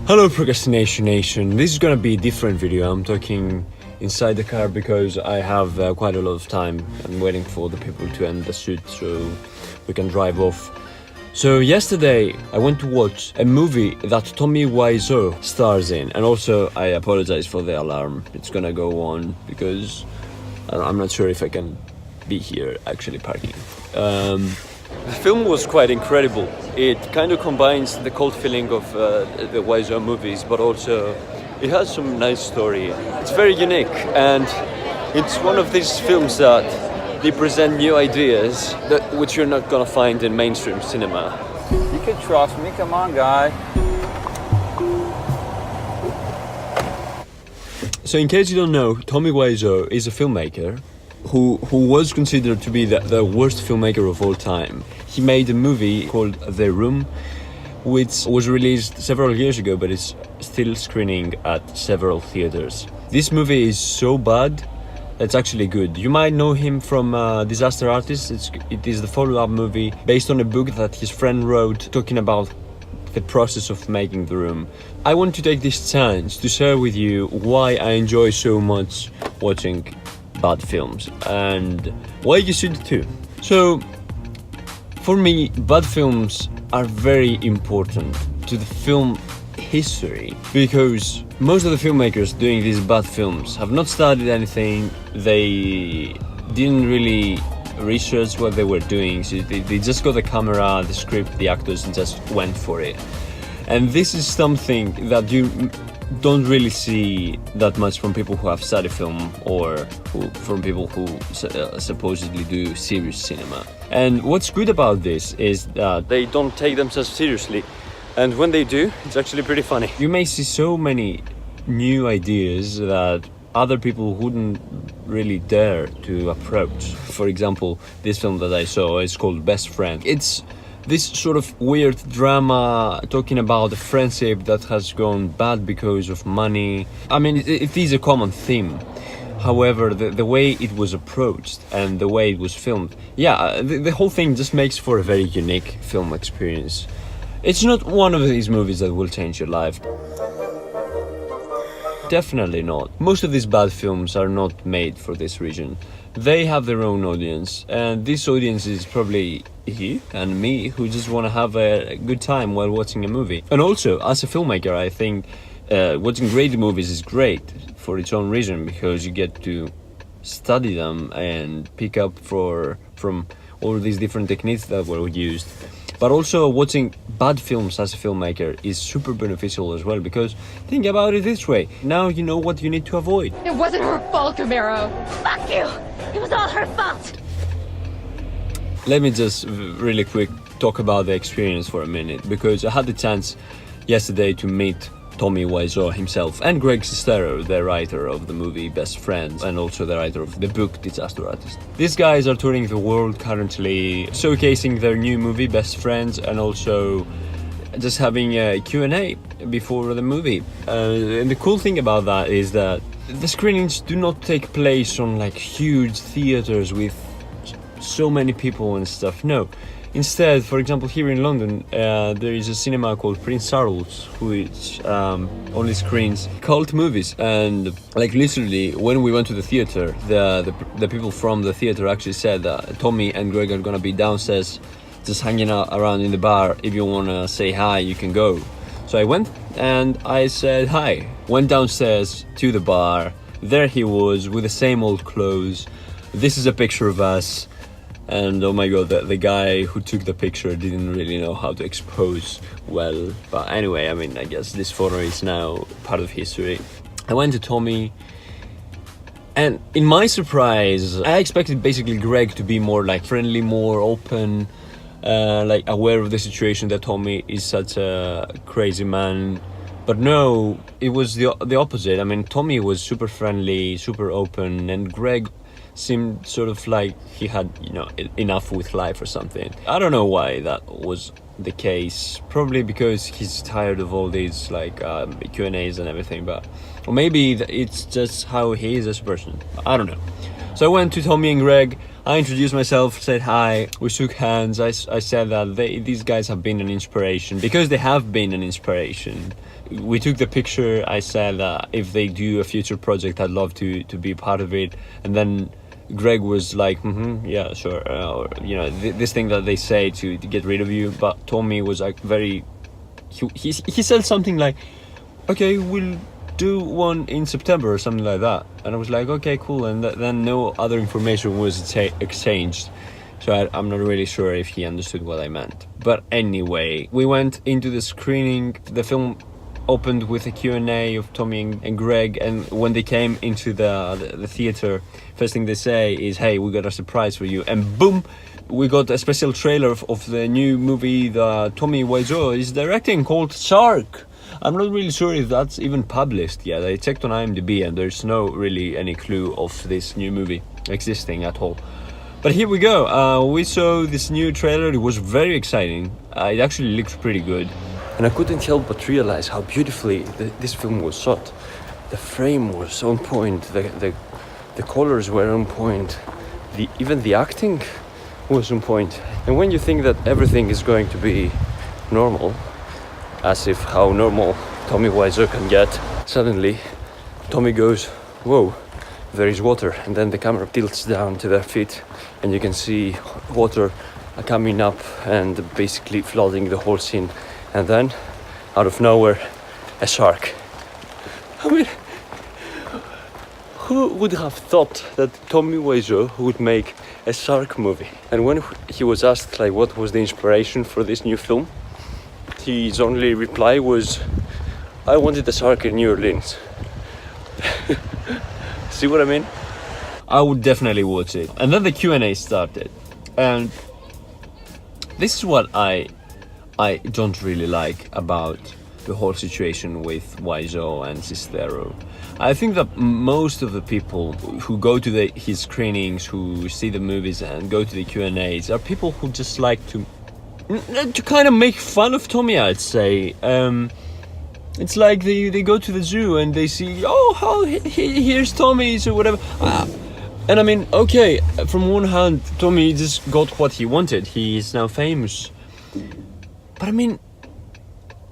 Hello Procrastination Nation, this is gonna be a different video. I'm talking inside the car because I have quite a lot of time. I'm waiting for the people to end the shoot so we can drive off. So yesterday I went to watch a movie that Tommy Wiseau stars in, and also I apologize for the alarm. It's gonna go on because I'm not sure if I can be here actually parking. The film was quite incredible. It kind of combines the cult feeling of the Wiseau movies, but also it has some nice story. It's very unique, and it's one of these films that they present new ideas which you're not gonna find in mainstream cinema. You can trust me, come on, guy. So in case you don't know, Tommy Wiseau is a filmmaker who was considered to be the worst filmmaker of all time. He made a movie called The Room, which was released several years ago, but it's still screening at several theaters. This movie is so bad, it's actually good. You might know him from Disaster Artist. It is the follow-up movie based on a book that his friend wrote talking about the process of making The Room. I want to take this chance to share with you why I enjoy so much watching bad films and why you should too. So for me, bad films are very important to the film history because most of the filmmakers doing these bad films have not studied anything. They didn't really research what they were doing, so they just got the camera, the script, the actors, and just went for it. And this is something that you don't really see that much from people who have studied film or from people who supposedly do serious cinema. And what's good about this is that they don't take themselves seriously, and when they do, it's actually pretty funny. You may see so many new ideas that other people wouldn't really dare to approach. For example, this film that I saw is called Best Friend. It's this sort of weird drama talking about a friendship that has gone bad because of money. I mean, it is a common theme. However, the way it was approached and the way it was filmed, the whole thing just makes for a very unique film experience. It's not one of these movies that will change your life. Definitely not. Most of these bad films are not made for this reason. They have their own audience, and this audience is probably you and me who just want to have a good time while watching a movie. And also, as a filmmaker, I think watching great movies is great for its own reason because you get to study them and pick up from all these different techniques that were used. But also watching bad films as a filmmaker is super beneficial as well, because think about it this way. Now you know what you need to avoid. It wasn't her fault, Romero. Fuck you! It was all her fault! Let me just really quick talk about the experience for a minute, because I had the chance yesterday to meet Tommy Wiseau himself and Greg Sestero, the writer of the movie Best Friends and also the writer of the book Disaster Artist. These guys are touring the world currently, showcasing their new movie Best Friends and also just having a Q&A before the movie. And the cool thing about that is that the screenings do not take place on like huge theaters with so many people and stuff. No. Instead, for example, here in London, there is a cinema called Prince Charles, which only screens cult movies. And like literally, when we went to the theater, the people from the theater actually said that Tommy and Greg are gonna be downstairs, just hanging out around in the bar. If you wanna say hi, you can go. So I went and I said hi. Went downstairs to the bar. There he was with the same old clothes. This is a picture of us. And oh my god, the guy who took the picture didn't really know how to expose well. But anyway, I mean, I guess this photo is now part of history. I went to Tommy, and in my surprise, I expected basically Greg to be more like friendly, more open, like aware of the situation that Tommy is such a crazy man. But no, it was the opposite. I mean, Tommy was super friendly, super open, and Greg seemed sort of like he had, enough with life or something. I don't know why that was the case. Probably because he's tired of all these Q&As and everything, or maybe it's just how he is as a person. I don't know. So I went to Tommy and Greg. I introduced myself, said hi, we shook hands. I said that these guys have been an inspiration, because they have been an inspiration. We took the picture. I said that if they do a future project, I'd love to be part of it. And then Greg was like, yeah, sure. Or, you know, this thing that they say to get rid of you. But Tommy was like he said something like, okay, we'll do one in September or something like that. And I was like, okay, cool. And then no other information was exchanged. So I'm not really sure if he understood what I meant. But anyway, we went into the screening. The film opened with a Q&A of Tommy and Greg, and when they came into the theater, first thing they say is, hey, we got a surprise for you. And boom, we got a special trailer of the new movie that Tommy Wiseau is directing, called Shark. I'm not really sure if that's even published yet. I checked on IMDb and there's no really any clue of this new movie existing at all. But here we go. We saw this new trailer. It was very exciting. It actually looked pretty good. And I couldn't help but realize how beautifully this film was shot. The frame was on point, the colors were on point, even the acting was on point. And when you think that everything is going to be normal, as if how normal Tommy Wiseau can get, suddenly Tommy goes, whoa, there is water. And then the camera tilts down to their feet and you can see water coming up and basically flooding the whole scene. And then, out of nowhere, a shark. I mean, who would have thought that Tommy Wiseau would make a shark movie? And when he was asked like what was the inspiration for this new film, his only reply was, I wanted a shark in New Orleans. See what I mean? I would definitely watch it. And then the Q&A started. And this is what I don't really like about the whole situation with Wiseau and Cistero. I think that most of the people who go to his screenings, who see the movies and go to the Q&As, are people who just like to kind of make fun of Tommy, I'd say. It's like they go to the zoo and they see, oh, here's Tommy, so whatever. And I mean, okay, from one hand, Tommy just got what he wanted. He is now famous. But I mean,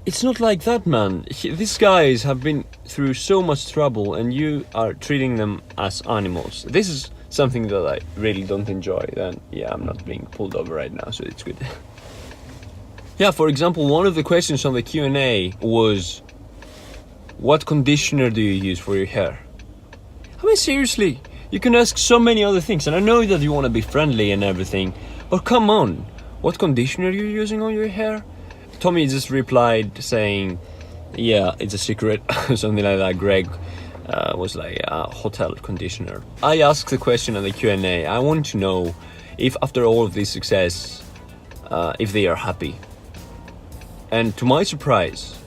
it's not like that, man. These guys have been through so much trouble and you are treating them as animals. This is something that I really don't enjoy. Then, yeah, I'm not being pulled over right now, so it's good. Yeah, for example, one of the questions on the Q&A was, what conditioner do you use for your hair? I mean, seriously, you can ask so many other things, and I know that you want to be friendly and everything, but come on, what conditioner are you using on your hair? Tommy just replied saying, yeah, it's a secret, something like that. Greg was like, hotel conditioner. I asked the question on the Q&A. I want to know if after all of this success, if they are happy. And to my surprise,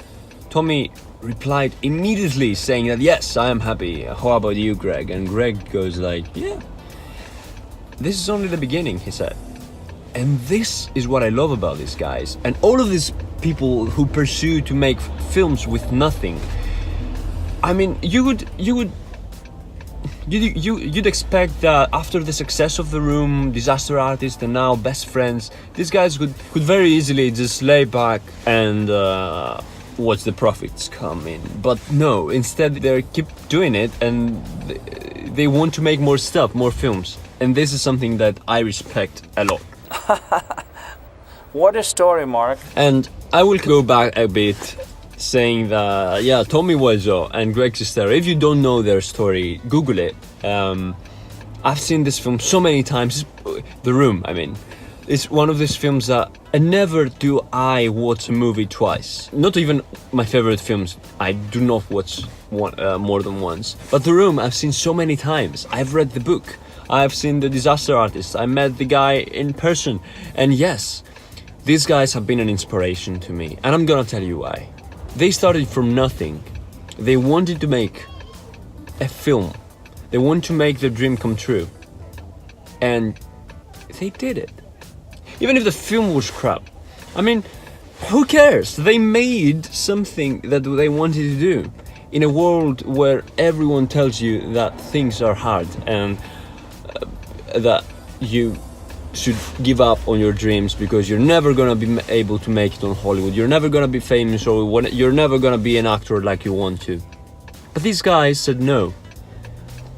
Tommy replied immediately saying that, yes, I am happy. How about you, Greg? And Greg goes like, yeah, this is only the beginning, he said. And this is what I love about these guys. And all of these people who pursue to make films with nothing. I mean, you'd expect that after the success of The Room, Disaster Artist, and now Best Friends, these guys could very easily just lay back and watch the profits come in. But no, instead they keep doing it and they want to make more stuff, more films. And this is something that I respect a lot. What a story, Mark. And I will go back a bit saying that, yeah, Tommy Wiseau and Greg Sestero, if you don't know their story, Google it. I've seen this film so many times. The Room, I mean. It's one of these films that never do I watch a movie twice. Not even my favorite films. I do not watch more than once. But The Room, I've seen so many times. I've read the book. I've seen The Disaster Artist. I met the guy in person. And yes, these guys have been an inspiration to me. And I'm gonna tell you why. They started from nothing. They wanted to make a film. They wanted to make their dream come true. And they did it. Even if the film was crap. I mean, who cares? They made something that they wanted to do. In a world where everyone tells you that things are hard and that you should give up on your dreams because you're never gonna be able to make it on Hollywood. You're never gonna be famous, or you're never gonna be an actor like you want to. But these guys said no.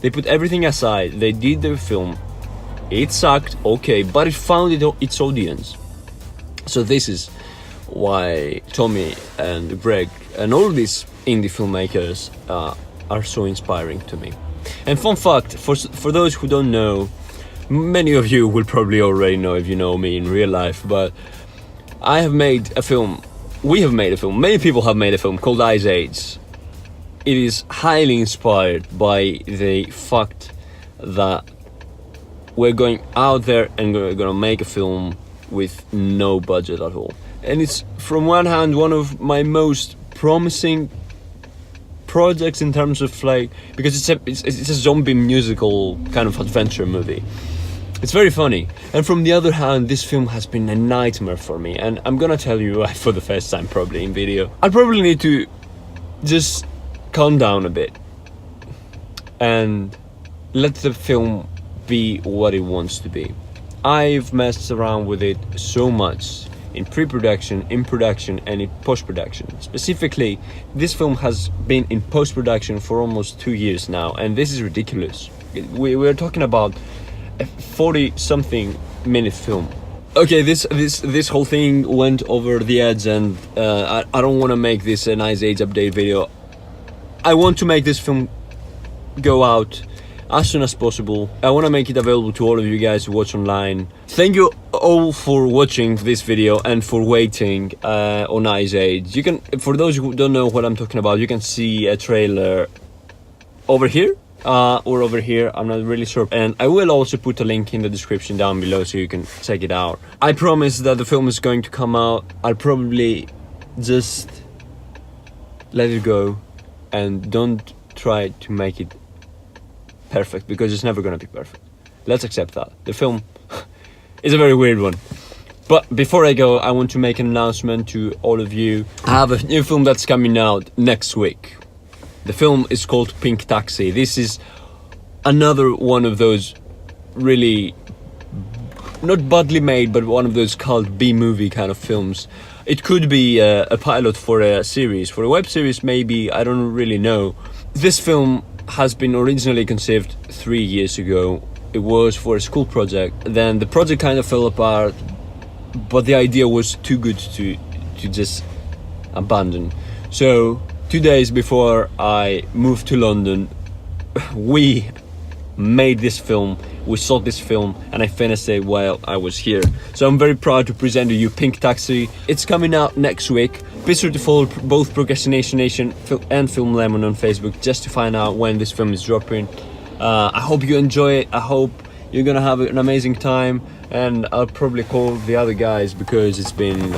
They put everything aside. They did their film. It sucked, okay, but it found its audience. So this is why Tommy and Greg and all these indie filmmakers are so inspiring to me. And fun fact, for those who don't know, many of you will probably already know if you know me in real life, but I have made a film, we have made a film, many people have made a film called Ice Age. It is highly inspired by the fact that we're going out there and we're gonna make a film with no budget at all. And it's, from one hand, one of my most promising projects in terms of, like, because it's a zombie musical kind of adventure movie. It's very funny. And from the other hand, this film has been a nightmare for me, and I'm gonna tell you for the first time probably in video. I probably need to just calm down a bit and let the film be what it wants to be. I've messed around with it so much in pre-production, in production, and in post-production. Specifically, this film has been in post-production for almost 2 years now, and this is ridiculous. We're talking about a 40-something minute film. Okay, this whole thing went over the edge, and I don't want to make this an Ice Age update video. I want to make this film go out as soon as possible. I want to make it available to all of you guys who watch online. Thank you all for watching this video and for waiting on Ice Age. You can, for those who don't know what I'm talking about, you can see a trailer over here or over here, I'm not really sure, and I will also put a link in the description down below so you can check it out. I promise that the film is going to come out. I'll probably just let it go and don't try to make it perfect, because it's never gonna be perfect. Let's accept that. The film is a very weird one. But before I go, I want to make an announcement to all of you. I have a new film that's coming out next week. The film is called Pink Taxi. This is another one of those really, not badly made, but one of those cult B-movie kind of films. It could be a pilot for a series, for a web series maybe, I don't really know. This film has been originally conceived 3 years ago. It was for a school project. Then the project kind of fell apart, but the idea was too good to just abandon. So 2 days before I moved to London, we made this film, we shot this film, and I finished it while I was here. So I'm very proud to present to you Pink Taxi. It's coming out next week. Be sure to follow both Procrastination and Film Lemon on Facebook just to find out when this film is dropping. I hope you enjoy it. I hope you're gonna have an amazing time, and I'll probably call the other guys because it's been